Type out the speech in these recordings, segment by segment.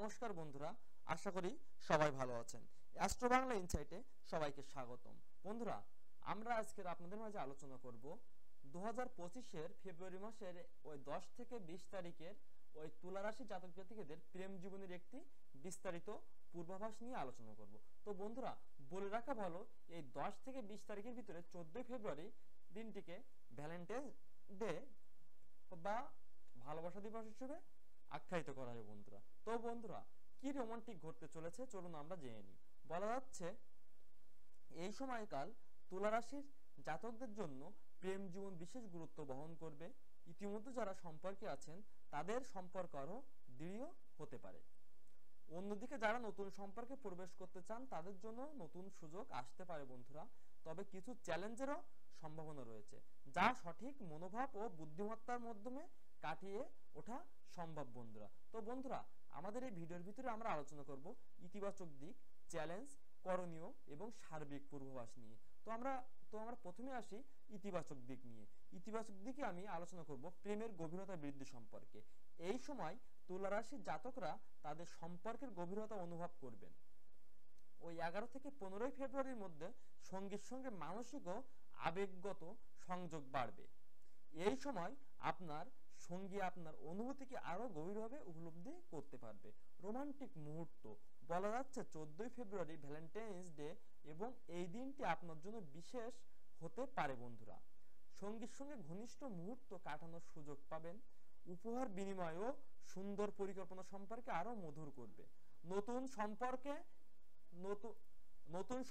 নমস্কার বন্ধুরা, আশা করি সবাই ভালো আছেন। অ্যাস্ট্রো বাংলা ইনসাইটে সবাইকে স্বাগতম। বন্ধুরা, আমরা আজকের আপনাদের মাঝে আলোচনা করব 2025-এর ফেব্রুয়ারি মাসের ওই 10 থেকে 20 তারিখের ওই তুলা রাশি জাতক জাতিকাদের প্রেম জীবনের একটি বিস্তারিত পূর্বাভাস নিয়ে আলোচনা করব। তো বন্ধুরা, বলে রাখা ভালো, এই 10 থেকে 20 তারিখের ভিতরে 14 ফেব্রুয়ারি দিনটিকে ভ্যালেন্টাইন ডে বা ভালোবাসা দিবস হিসেবে আখ্যায়িত করা হয় বন্ধুরা। তো বন্ধুরা, কি রোমান্টিক ঘটতে চলেছে চলুন আমরা জেনে নিই। বলা যাচ্ছে এই সময়কাল তুলা রাশির জাতকদের জন্য প্রেম জীবন বিশেষ গুরুত্ব বহন করবে। ইতিমধ্যে যারা সম্পর্কে আছেন তাদের সম্পর্ক আরও দৃঢ় হতে পারে। অন্যদিকে যারা নতুন সম্পর্কে প্রবেশ করতে চান তাদের জন্য নতুন সুযোগ আসতে পারে বন্ধুরা। তবে কিছু চ্যালেঞ্জেরও সম্ভাবনা রয়েছে, যা সঠিক মনোভাব ও বুদ্ধিমত্তার মাধ্যমে কাটিয়ে ওঠা সম্ভব বন্ধুরা। তো বন্ধুরা, আমাদের এই ভিডিওর ভিতরে আমরা আলোচনা করব ইতিবাচক দিক, চ্যালেঞ্জ, করণীয় এবং সার্বিক পূর্বাভাস নিয়ে। তো আমরা প্রথমে আসি ইতিবাচক দিক নিয়ে। ইতিবাচক দিকে আমি আলোচনা করব প্রেমের গভীরতা বৃদ্ধি সম্পর্কে। এই সময় তুলা রাশির জাতকরা তাদের সম্পর্কের গভীরতা অনুভব করবেন। ওই 11 থেকে 15 ফেব্রুয়ারির মধ্যে সঙ্গীর সঙ্গে মানসিক ও আবেগগত সংযোগ বাড়বে। এই সময় আপনার সঙ্গী আপনার অনুভূতিকে আরো গভীরভাবে উপলব্ধি করতে পারবে। রোমান্টিক মুহূর্ত, বলা যাচ্ছে 14 ফেব্রুয়ারি ভ্যালেন্টাইন্স ডে এবং এই দিনটি আপনার জন্য বিশেষ হতে পারে বন্ধুরা। সঙ্গীর সঙ্গে ঘনিষ্ঠ মুহূর্ত কাটানোর সুযোগ পাবেন। উপহার বিনিময় ও সুন্দর পরিকল্পনা সম্পর্কে আরো মধুর করবে। নতুন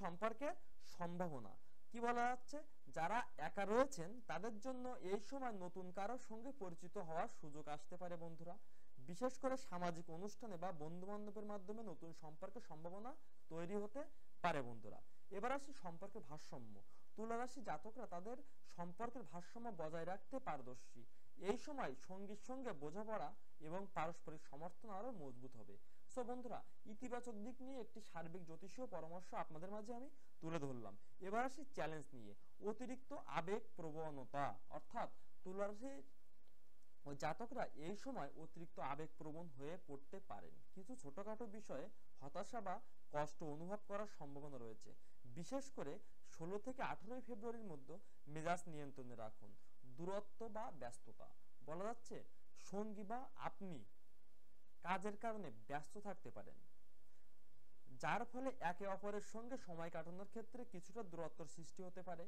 সম্পর্কে সম্ভাবনা, কি বলা যাচ্ছে, যারা একা রয়েছেন তাদের জন্য এই সময় নতুন কারোর সঙ্গে পরিচিত হওয়ার সুযোগ আসতে পারে বন্ধুরা। বিশেষ করে সামাজিক অনুষ্ঠানে বা বন্ধু বান্ধবের মাধ্যমে নতুন সম্পর্কের সম্ভাবনা তৈরি হতে পারে বন্ধুরা। এবার আসি সম্পর্কের ভারসাম্য। তুলা রাশি জাতকরা তাদের সম্পর্কের ভারসাম্য বজায় রাখতে পারদর্শী। এই সময় সঙ্গীর সঙ্গে বোঝাপড়া এবং পারস্পরিক সমর্থন আরো মজবুত হবে। সো বন্ধুরা, ইতিবাচক দিক নিয়ে একটি সার্বিক জ্যোতিষীয় পরামর্শ আপনাদের মাঝে আমি তুলে ধরলাম। এবার আসি চ্যালেঞ্জ নিয়ে। অতিরিক্ত আবেগ প্রবণতা, অর্থাৎ তুলা রাশির ওই জাতকরা এই সময় অতিরিক্ত আবেগপ্রবণ হয়ে পড়তে পারেন। কিছু ছোটখাটো বিষয়ে হতাশা বা কষ্ট অনুভব করার সম্ভাবনা রয়েছে। বিশেষ করে 16 থেকে 18 ফেব্রুয়ারির মধ্যে মেজাজ নিয়ন্ত্রণে রাখুন। দূরত্ব বা ব্যস্ততা, বলা যাচ্ছে সঙ্গী বা আপনি কাজের কারণে ব্যস্ত থাকতে পারেন, যার ফলে একে অপরের সঙ্গে সময় কাটানোর ক্ষেত্রে কিছুটা দূরত্বের সৃষ্টি হতে পারে।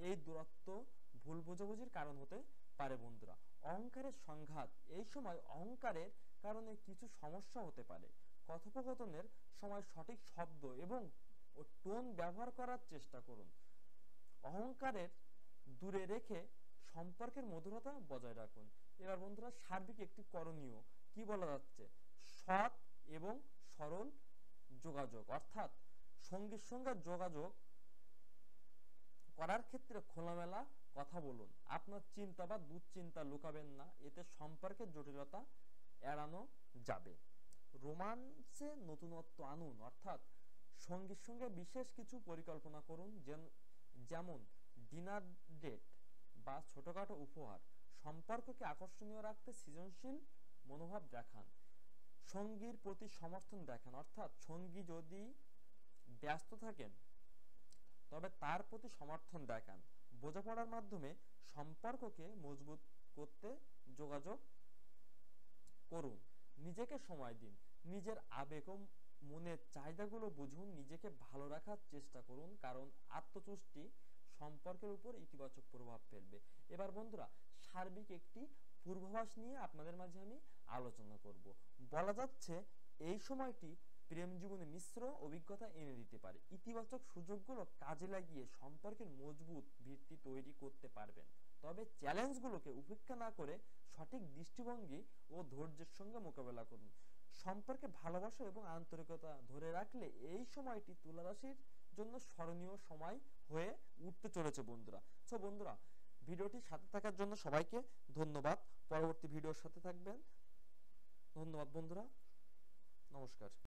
এই দূরত্ব ভুল বোঝাবুঝির কারণ হতে পারে বন্ধুরা। অহংকারের সংঘাত, এই সময় অহংকারের কারণে কিছু সমস্যা হতে পারে। কথোপকথনের সময় সঠিক শব্দ এবং টোন ব্যবহার করার চেষ্টা করুন। অহংকারের দূরে রেখে সম্পর্কের মধুরতা বজায় রাখুন। এবার বন্ধুরা, সার্বিক একটি করণীয়, কি বলা যাচ্ছে, সৎ এবং সরল যোগাযোগ, অর্থাৎ সঙ্গীর সঙ্গে যোগাযোগ করার ক্ষেত্রে খোলামেলা কথা বলুন। আপনার চিন্তা বা দুশ্চিন্তা লুকাবেন না, এতে সম্পর্কের জটিলতা এড়ানো যাবে। রোমান্সে নতুনত্ব আনুন, অর্থাৎ সঙ্গীর সঙ্গে বিশেষ কিছু পরিকল্পনা করুন, যেমন ডিনার ডেট বা ছোটখাটো উপহার। সম্পর্ককে আকর্ষণীয় রাখতে সৃজনশীল মনোভাব দেখান। সঙ্গীর প্রতি সমর্থন দেখান, অর্থাৎ সঙ্গী যদি ব্যস্ত থাকেন তবে তার প্রতি সমর্থন দেখান। বোঝাপড়ার মাধ্যমে সম্পর্ককে মজবুত করতে যোগাযোগ করুন। নিজেকে সময় দিন, নিজের আবেগ ও মনের চাহিদাগুলো বুঝুন। নিজেকে ভালো রাখার চেষ্টা করুন, কারণ আত্মতুষ্টি সম্পর্কের উপর ইতিবাচক প্রভাব ফেলবে। এবার বন্ধুরা, সার্বিক একটি পূর্বাভাস নিয়ে আপনাদের মাঝে আমি আলোচনা করব। বলা যাচ্ছে এই সময়টি প্রেম জীবনে মিশ্র অভিজ্ঞতা এনে দিতে পারে। ইতিবাচক সুযোগগুলো কাজে লাগিয়ে সম্পর্কের মজবুত ভিত্তি তৈরি করতে পারবেন। তবে চ্যালেঞ্জগুলোকে উপেক্ষা না করে সঠিক দৃষ্টিভঙ্গি ও ধৈর্যের সঙ্গে মোকাবেলা করুন। সম্পর্কে ভালোবাসা এবং আন্তরিকতা ধরে রাখলে এই সময়টি তুলা রাশির জন্য স্মরণীয় সময় হয়ে উঠতে চলেছে বন্ধুরা। সো বন্ধুরা, ভিডিওটির সাথে থাকার জন্য সবাইকে ধন্যবাদ। পরবর্তী ভিডিওর সাথে থাকবেন। ধন্যবাদ বন্ধুরা, নমস্কার।